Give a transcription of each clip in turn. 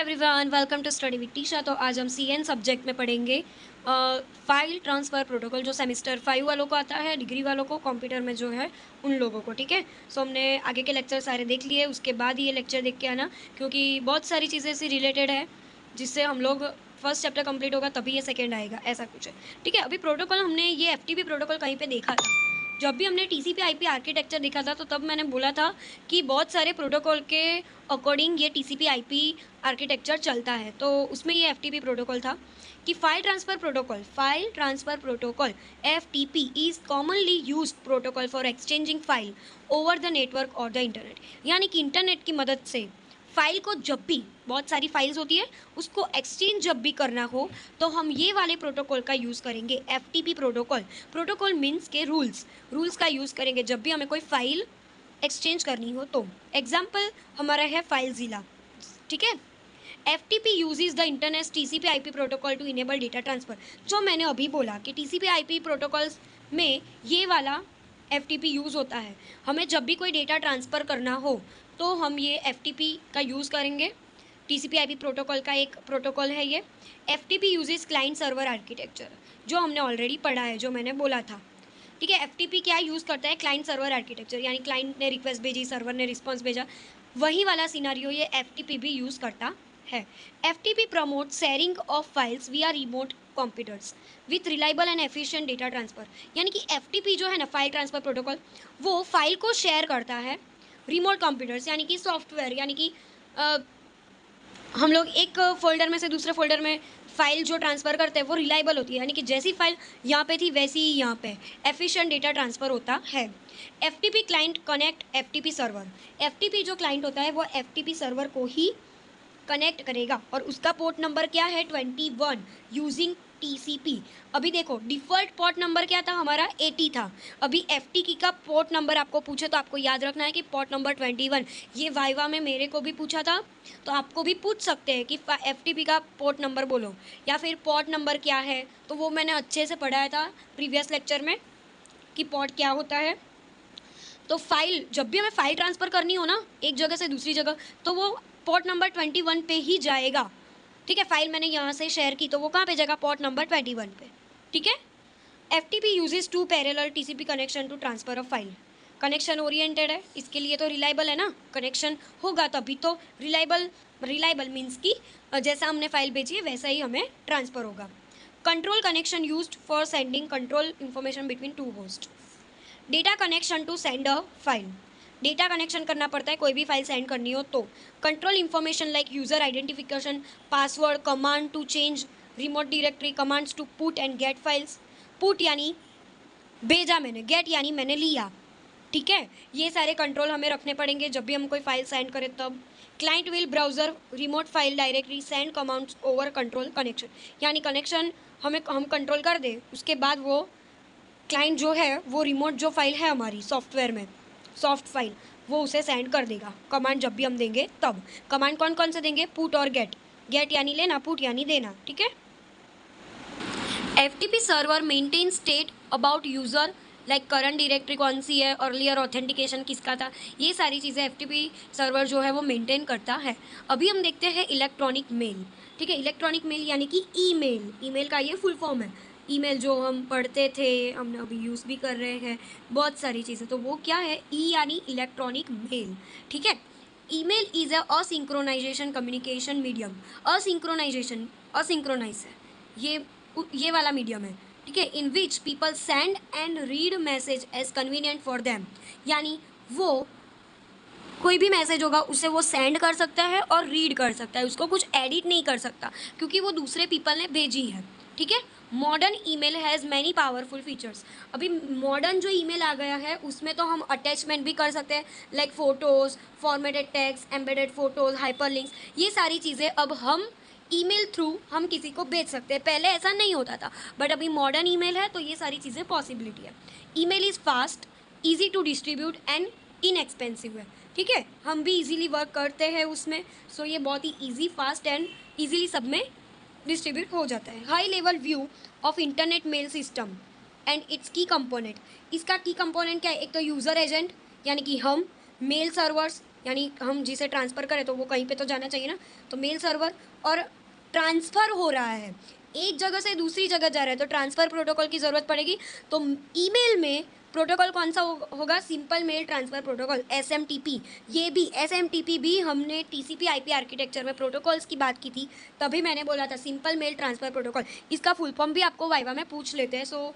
Everyone, welcome to study with Tisha. तो आज हम सीएन सब्जेक्ट में पढ़ेंगे फाइल ट्रांसफ़र प्रोटोकॉल, जो सेमेस्टर 5 वालों को आता है, डिग्री वालों को, कंप्यूटर में जो है उन लोगों को। ठीक है, सो हमने आगे के लेक्चर सारे देख लिए, उसके बाद ये लेक्चर देख के आना, क्योंकि बहुत सारी चीज़ें ऐसी रिलेटेड है जिससे हम लोग फर्स्ट चैप्टर कंप्लीट होगा तभी ये सेकेंड आएगा, ऐसा कुछ है। ठीक है, अभी प्रोटोकॉल हमने ये एफटीपी प्रोटोकॉल कहीं पे देखा था। जब भी हमने टीसीपी आईपी आर्किटेक्चर देखा था तो तब मैंने बोला था कि बहुत सारे प्रोटोकॉल के अकॉर्डिंग ये टीसीपी आईपी आर्किटेक्चर चलता है। तो उसमें ये एफटीपी प्रोटोकॉल था कि file transfer protocol FTP is commonly used protocol for exchanging file over the network और द इंटरनेट। यानी कि इंटरनेट की मदद से फाइल को जब भी, बहुत सारी फाइल्स होती है, उसको एक्सचेंज जब भी करना हो तो हम ये वाले प्रोटोकॉल का यूज़ करेंगे, एफटीपी प्रोटोकॉल। प्रोटोकॉल मीन्स के रूल्स का यूज़ करेंगे जब भी हमें कोई फाइल एक्सचेंज करनी हो तो। एग्जाम्पल हमारा है फाइलज़िला। ठीक है, FTP uses the internet TCP IP protocol to enable data transfer. जो मैंने अभी बोला कि टीसीपी आईपी प्रोटोकॉल्स में ये वाला एफटीपी यूज़ होता है। हमें जब भी कोई डेटा ट्रांसफ़र करना हो तो हम ये एफटीपी का यूज़ करेंगे। टीसीपी आईपी प्रोटोकॉल का एक प्रोटोकॉल है ये। FTP uses client server architecture, जो हमने ऑलरेडी पढ़ा है, जो मैंने बोला था। ठीक है, एफटीपी क्या यूज़ करता है? क्लाइंट सर्वर आर्किटेक्चर, यानी क्लाइंट ने रिक्वेस्ट भेजी, सर्वर ने रिस्पॉन्स भेजा, वही वाला सिनारियो ये एफटीपी भी यूज़ करता है। FTP promote sharing of files we are remote computers with reliable and efficient data transfer. यानी कि एफटीपी जो है ना, फाइल ट्रांसफ़र प्रोटोकॉल, वो फाइल को शेयर करता है रिमोट कंप्यूटर्स, यानी कि सॉफ्टवेयर, यानी कि हम लोग एक फोल्डर में से दूसरे फोल्डर में फाइल जो ट्रांसफ़र करते हैं वो रिलायबल होती है, यानी कि जैसी फाइल यहाँ पे थी वैसी ही यहाँ पे एफिशिएंट डेटा ट्रांसफ़र होता है। FTP client connect FTP server. FTP जो क्लाइंट होता है वो एफटीपी सर्वर को ही कनेक्ट करेगा और उसका पोर्ट नंबर क्या है? 21 यूजिंग टीसीपी। अभी देखो, डिफ़ॉल्ट पोर्ट नंबर क्या था हमारा? 80 था। अभी एफटीपी का पोर्ट नंबर आपको पूछे तो आपको याद रखना है कि पोर्ट नंबर 21। ये वाइवा में मेरे को भी पूछा था, तो आपको भी पूछ सकते हैं कि एफटीपी का पोर्ट नंबर बोलो या फिर पोर्ट नंबर क्या है। तो वो मैंने अच्छे से पढ़ाया था प्रीवियस लेक्चर में कि पोर्ट क्या होता है। तो फाइल, जब भी हमें फाइल ट्रांसफ़र करनी हो ना एक जगह से दूसरी जगह, तो वो पोर्ट नंबर 21 पे ही जाएगा। ठीक है, फाइल मैंने यहाँ से शेयर की तो वो कहाँ पे जाएगा? पोर्ट नंबर 21 पे। ठीक है, FTP uses two parallel TCP connection to transfer of file. Connection oriented है, इसके लिए तो रिलायबल है ना, कनेक्शन होगा तभी तो रिलायबल मीन्स कि जैसा हमने फाइल भेजी है वैसा ही हमें ट्रांसफ़र होगा। Control connection used for sending control information between two host. Data connection to send a file. Data connection करना पड़ता है कोई भी फाइल सेंड करनी हो तो। Control information like user identification, password, command to change remote directory, commands to put and get files. Put यानी भेजा मैंने, गेट यानी मैंने लिया। ठीक है, ये सारे कंट्रोल हमें रखने पड़ेंगे जब भी हम कोई फाइल सेंड करें तब। Client will browser remote file directory send commands over control connection. यानी कनेक्शन हम कंट्रोल कर दे, उसके बाद वो क्लाइंट जो है वो रिमोट जो फाइल है हमारी सॉफ्टवेयर में, सॉफ्ट फाइल, वो उसे सेंड कर देगा कमांड जब भी हम देंगे तब। कमांड कौन कौन से देंगे? पुट और गेट। गेट यानी लेना, पुट यानी देना। ठीक है, FTP server maintain state about user, like current directory कौन सी है, अर्लियर ऑथेंटिकेशन किसका था, ये सारी चीज़ें एफटीपी सर्वर जो है वो मेंटेन करता है। अभी हम देखते हैं इलेक्ट्रॉनिक मेल। ठीक है, इलेक्ट्रॉनिक मेल यानी कि ईमेल। ईमेल का ये फुल फॉर्म है। ईमेल जो हम पढ़ते थे, हमने अभी यूज़ भी कर रहे हैं बहुत सारी चीज़ें, तो वो क्या है? ई यानी इलेक्ट्रॉनिक मेल। ठीक है, email is a asynchronization communication medium. Asynchronize है ये वाला मीडियम है। ठीक है, in which people send and read message as convenient for them. यानी वो कोई भी मैसेज होगा उसे वो सेंड कर सकता है और रीड कर सकता है, उसको कुछ एडिट नहीं कर सकता क्योंकि वो दूसरे पीपल ने भेजी है। ठीक है, modern email has many powerful features. अभी मॉडर्न जो ईमेल आ गया है उसमें तो हम अटैचमेंट भी कर सकते हैं, like photos, formatted text, embedded photos, hyperlinks, ये सारी चीज़ें अब हम ईमेल थ्रू हम किसी को भेज सकते हैं। पहले ऐसा नहीं होता था, बट अभी मॉडर्न ईमेल है तो ये सारी चीज़ें पॉसिबिलिटी है। Email is fast, easy to distribute and inexpensive है। ठीक है, हम भी इजीली वर्क करते हैं उसमें, सो ये बहुत ही इजी, फास्ट एंड इजीली सब में डिस्ट्रीब्यूट हो जाता है। High level view of internet mail system and its key component. इसका की कंपोनेंट क्या है? एक तो यूज़र एजेंट यानी कि हम, मेल सर्वर्स, यानी हम जिसे ट्रांसफ़र करें तो वो कहीं पे तो जाना चाहिए ना, तो मेल सर्वर और ट्रांसफ़र हो रहा है, एक जगह से दूसरी जगह जा रहा है, तो ट्रांसफ़र प्रोटोकॉल की ज़रूरत पड़ेगी। तो ईमेल में प्रोटोकॉल कौन सा होगा? Simple mail transfer protocol, SMTP. ये भी एसएमटीपी भी हमने टीसीपी आईपी आर्किटेक्चर में प्रोटोकॉल्स की बात की थी, तभी मैंने बोला था सिंपल मेल ट्रांसफ़र प्रोटोकॉल। इसका फुल फॉर्म भी आपको वाइवा में पूछ लेते हैं, सो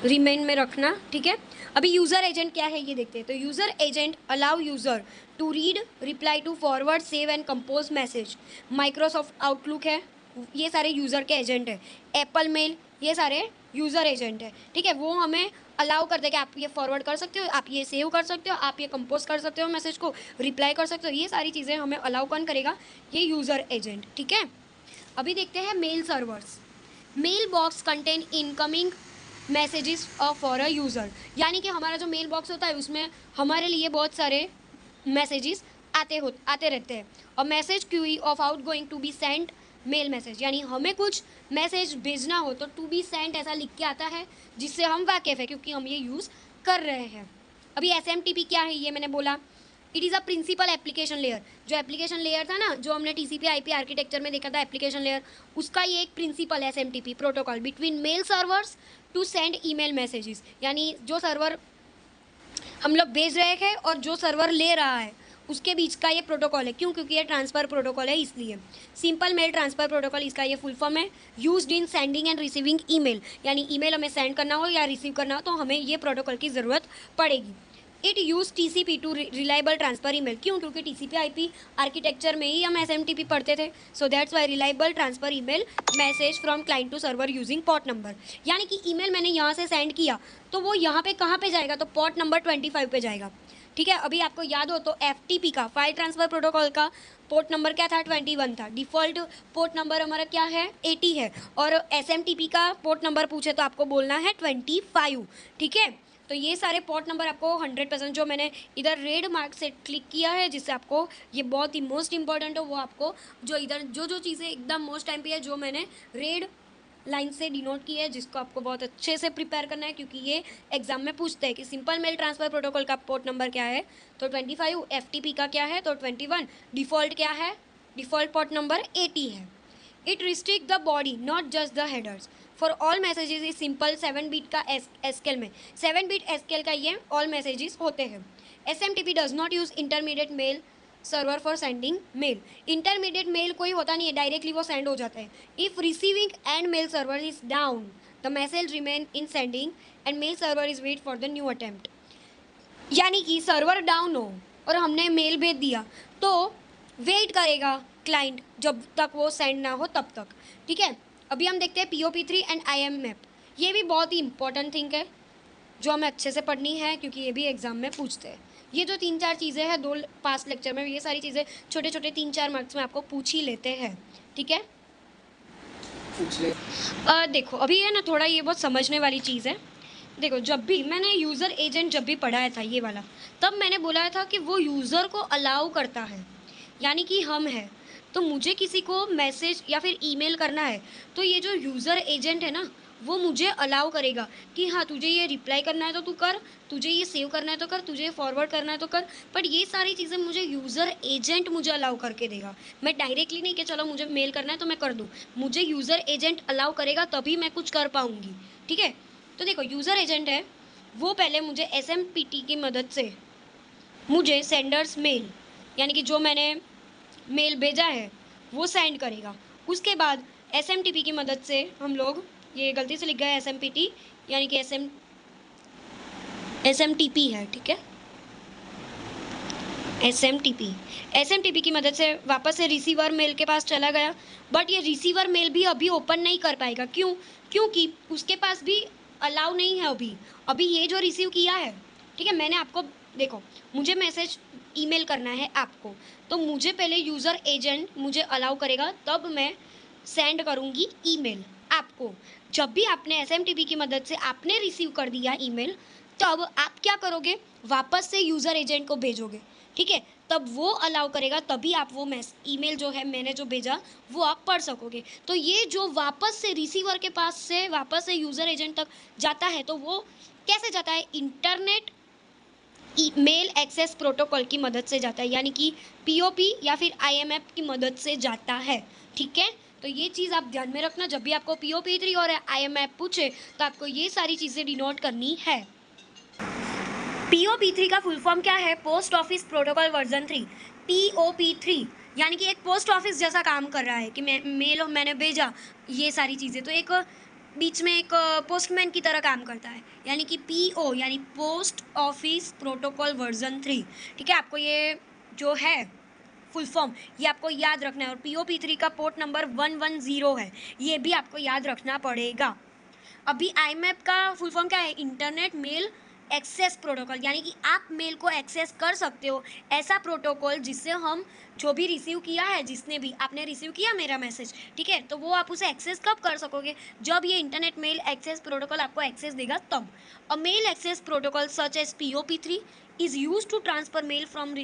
रिमेन में रखना, ठीक है। अभी यूज़र एजेंट क्या है ये देखते हैं। तो user agent allow user to read, reply to, forward, save and compose message. Microsoft Outlook है, ये सारे यूज़र के एजेंट है। एप्पल मेल, ये सारे यूज़र एजेंट है, ठीक है। वो हमें अलाउ करते हैं कि आप ये फॉरवर्ड कर सकते हो, आप ये सेव कर सकते हो, आप ये कंपोज कर सकते हो मैसेज को, रिप्लाई कर सकते हो, ये सारी चीज़ें हमें अलाउ कौन करेगा? ये यूज़र एजेंट, ठीक है। अभी देखते हैं mail servers. Mail box contain incoming messages for a user, यानी कि हमारा जो मेल बॉक्स होता है उसमें हमारे लिए बहुत सारे मैसेजेस आते रहते हैं। और message queue of outgoing to be sent mail message, यानी हमें कुछ मैसेज भेजना हो तो टू बी सेंट ऐसा लिख के आता है, जिससे हम वाकिफ़ है क्योंकि हम ये यूज़ कर रहे हैं। अभी एसएमटीपी क्या है ये मैंने बोला, it is a principal application layer. जो एप्लीकेशन लेयर था ना, जो हमने टीसीपी आईपी आर्किटेक्चर में देखा था एप्लीकेशन लेयर, उसका ये एक principal SMTP protocol between mail servers to send email messages, यानी जो सर्वर हम लोग भेज रहे हैं और जो सर्वर ले रहा है उसके बीच का ये प्रोटोकॉल है। क्यों? क्योंकि ये ट्रांसफ़र प्रोटोकॉल है, इसलिए सिंपल मेल ट्रांसफ़र प्रोटोकॉल इसका ये फुल फॉर्म है। Used in sending and receiving email, यानी ईमेल हमें सेंड करना हो या रिसीव करना हो तो हमें ये प्रोटोकॉल की ज़रूरत पड़ेगी। It use TCP to reliable transfer email. क्यों? क्योंकि टीसीपी आईपी आर्किटेक्चर में ही हम एसएमटीपी पढ़ते थे, so that's why reliable transfer email message from client to server using port number, यानी कि ईमेल मैंने यहाँ से सेंड किया तो वो यहाँ पे कहाँ पे जाएगा? तो पोर्ट नंबर 25 पे जाएगा, ठीक है। अभी आपको याद हो तो एफटीपी का, फाइल ट्रांसफ़र प्रोटोकॉल का पोर्ट नंबर क्या था? 21 था। डिफ़ॉल्ट पोर्ट नंबर हमारा क्या है? 80 है। और एसएमटीपी का पोर्ट नंबर पूछे तो आपको बोलना है 25, ठीक है। तो ये सारे पोर्ट नंबर आपको 100% जो मैंने इधर रेड मार्क से क्लिक किया है, जिससे आपको ये बहुत ही मोस्ट इंपॉर्टेंट हो, वो आपको जो इधर जो चीज़ें एकदम मोस्ट टाइम पे है, जो मैंने रेड लाइन से डिनोट की है, जिसको आपको बहुत अच्छे से प्रिपेयर करना है, क्योंकि ये एग्जाम में पूछते हैं कि सिंपल मेल ट्रांसफ़र प्रोटोकॉल का पोर्ट नंबर क्या है? तो 25। एफटीपी का क्या है? तो 21। डिफ़ॉल्ट क्या है? डिफ़ॉल्ट पोर्ट नंबर 80 है। It restrict the body not just the headers for all messages is simple 7 bit का एसक्यूएल में 7 बीट एसक्यूएल का ये ऑल मैसेजेस होते हैं। SMTP does not use intermediate mail server for sending mail. Intermediate mail कोई होता नहीं है, डायरेक्टली वो सेंड हो जाता है। If receiving end mail server is down the message remain in sending end mail server is wait for the new attempt, यानी कि सर्वर डाउन हो और हमने मेल भेज दिया तो वेट करेगा क्लाइंट जब तक वो सेंड ना हो तब तक, ठीक है। अभी हम देखते हैं POP3 एंड IMAP। ये भी बहुत ही इंपॉर्टेंट थिंग है जो हमें अच्छे से पढ़नी है, क्योंकि ये भी एग्जाम में पूछते हैं। ये जो 3-4 चीज़ें हैं, 2 पास लेक्चर में ये सारी चीज़ें छोटे छोटे 3-4 मार्क्स में आपको पूछ ही लेते हैं, ठीक है। देखो अभी है ना, थोड़ा ये बहुत समझने वाली चीज़ है। देखो, जब भी मैंने यूज़र एजेंट जब भी पढ़ाया था ये वाला, तब मैंने बोला था कि वो यूज़र को अलाउ करता है, यानी कि हम हैं। तो मुझे किसी को मैसेज या फिर ईमेल करना है तो ये जो यूज़र एजेंट है ना, वो मुझे अलाउ करेगा कि हाँ, तुझे ये रिप्लाई करना है तो तू कर, तुझे ये सेव करना है तो कर, तुझे फॉरवर्ड करना है तो कर। बट ये सारी चीज़ें मुझे यूज़र एजेंट मुझे अलाउ करके देगा। मैं डायरेक्टली नहीं कि चलो मुझे मेल करना है तो मैं कर दूँ, मुझे यूज़र एजेंट अलाउ करेगा तभी मैं कुछ कर पाऊँगी, ठीक है। तो देखो, यूज़र एजेंट है वो पहले मुझे एसएमटीपी की मदद से मुझे सेंडर्स मेल, यानी कि जो मैंने मेल भेजा है वो सेंड करेगा। उसके बाद एसएमटीपी की मदद से हम लोग, ये गलती से लिख गया एसएमपीटी, यानी कि एसएमटीपी है, ठीक है। एसएमटीपी की मदद से वापस से रिसीवर मेल के पास चला गया, बट ये रिसीवर मेल भी अभी ओपन नहीं कर पाएगा। क्यों? क्योंकि उसके पास भी अलाउ नहीं है अभी ये जो रिसीव किया है, ठीक है। मैंने आपको, देखो, मुझे मैसेज ईमेल करना है आपको, तो मुझे पहले यूज़र एजेंट मुझे अलाउ करेगा, तब मैं सेंड करूँगी ईमेल आपको। जब भी आपने एसएमटीपी की मदद से आपने रिसीव कर दिया ईमेल, तब आप क्या करोगे? वापस से यूज़र एजेंट को भेजोगे, ठीक है। तब वो अलाउ करेगा, तभी आप वो ईमेल जो है मैंने जो भेजा वो आप पढ़ सकोगे। तो ये जो वापस से रिसीवर के पास से वापस से यूज़र एजेंट तक जाता है, तो वो कैसे जाता है? इंटरनेट मेल एक्सेस प्रोटोकॉल की मदद से जाता है, यानी कि पीओपी या फिर आईएमएफ की मदद से जाता है। ठीक है, तो ये चीज़ आप ध्यान में रखना, जब भी आपको पीओपी3 और आईएमएफ पूछे तो आपको ये सारी चीज़ें डिनोट करनी है। पीओपी3 का फुल फॉर्म क्या है? Post office protocol version 3। पीओपी3 यानी कि एक पोस्ट ऑफिस जैसा काम कर रहा है कि मेल मैंने भेजा, ये सारी चीज़ें, तो एक बीच में एक पोस्टमैन की तरह काम करता है, यानी कि पीओ यानी पोस्ट ऑफिस प्रोटोकॉल वर्जन 3। ठीक है, आपको ये जो है फुल फॉर्म ये आपको याद रखना है, और पीओपी3 का पोर्ट नंबर 110 है, ये भी आपको याद रखना पड़ेगा। अभी आईमैप का फुल फॉर्म क्या है? इंटरनेट मेल एक्सेस प्रोटोकॉल, यानी कि आप मेल को एक्सेस कर सकते हो, ऐसा प्रोटोकॉल जिससे हम जो भी रिसीव किया है, जिसने भी आपने रिसीव किया मेरा मैसेज, ठीक है, तो वो आप उसे एक्सेस कब कर सकोगे? जब ये इंटरनेट मेल एक्सेस प्रोटोकॉल आपको एक्सेस देगा तब। A mail access protocol such as POP3 is used to transfer mail from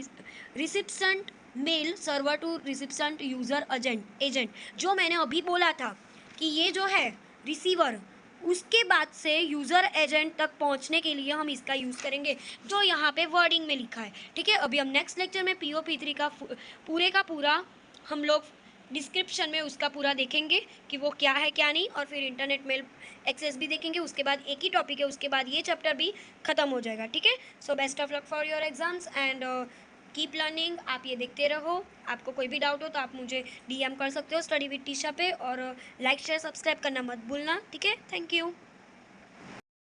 recipient mail server to recipient user agent. जो मैंने अभी बोला था कि ये जो है रिसीवर, उसके बाद से यूज़र एजेंट तक पहुंचने के लिए हम इसका यूज़ करेंगे, जो यहाँ पे वर्डिंग में लिखा है। ठीक है, अभी हम नेक्स्ट लेक्चर में POP3 का पूरे का पूरा हम लोग डिस्क्रिप्शन में उसका पूरा देखेंगे कि वो क्या है क्या नहीं, और फिर इंटरनेट मेल एक्सेस भी देखेंगे। उसके बाद एक ही टॉपिक है, उसके बाद ये चैप्टर भी ख़त्म हो जाएगा। ठीक है, so best of luck for your exams and keep learning. आप ये देखते रहो। आपको कोई भी डाउट हो तो आप मुझे DM कर सकते हो स्टडी विद टीशा पे, और लाइक शेयर सब्सक्राइब करना मत भूलना। ठीक है, थैंक यू।